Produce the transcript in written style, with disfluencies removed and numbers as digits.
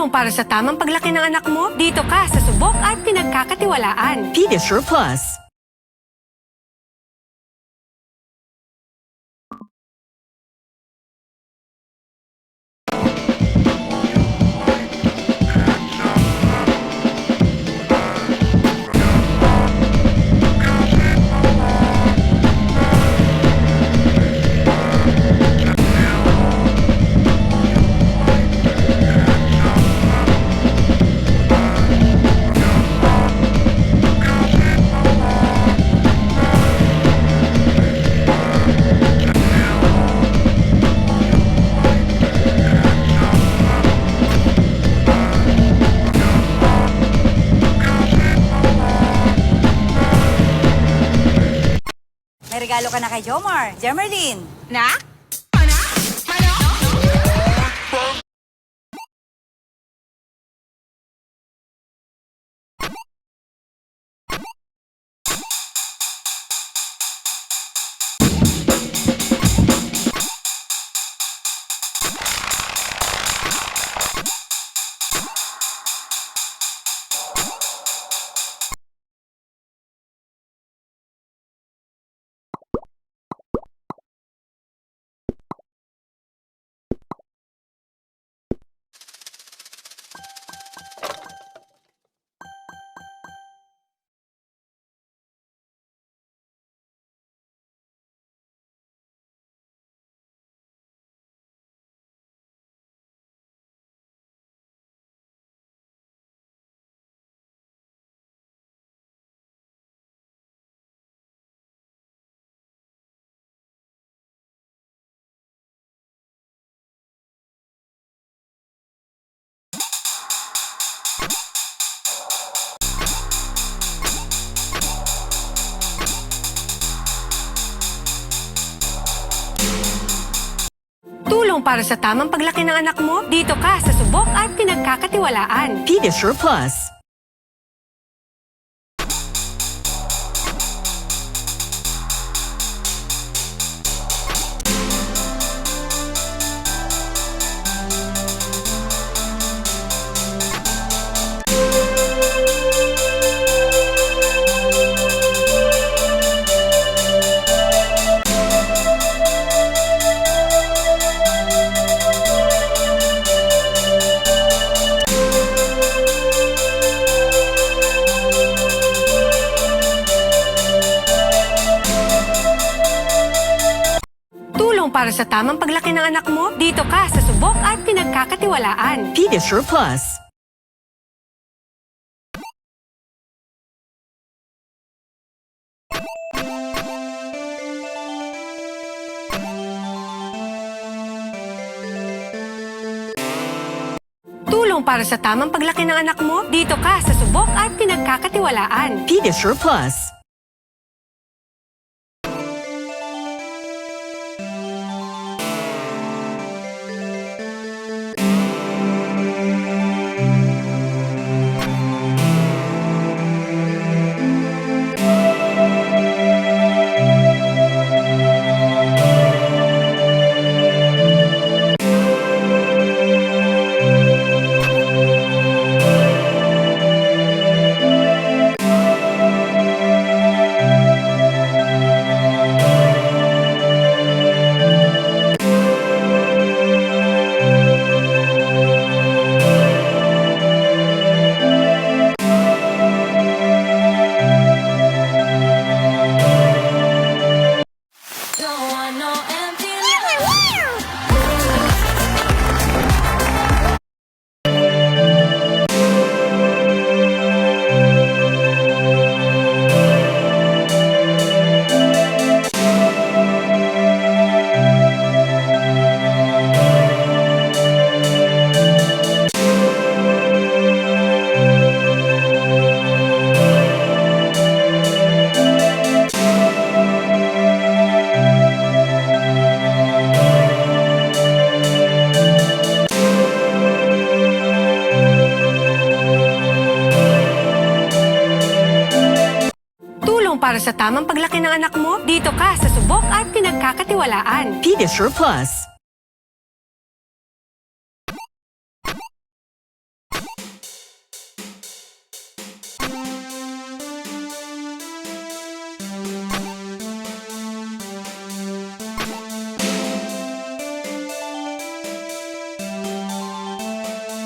Tulong para sa tamang paglaki ng anak mo, dito ka sa subok at pinagkakatiwalaan. Pedisure Plus. May regalo ka na kay Jomar. Jemerlin. Nak? Tulong para sa tamang paglaki ng anak mo, dito ka sa subok at pinagkakatiwalaan. Pedisure Plus. Tulong para sa tamang paglaki ng anak mo, dito ka sa subok at pinagkakatiwalaan. Pedisure Plus. Tulong para sa tamang paglaki ng anak mo, dito ka sa subok at pinagkakatiwalaan. Pedisure Plus. Para sa tamang paglaki ng anak mo, dito ka sa subok at pinagkakatiwalaan. Pedisure Plus.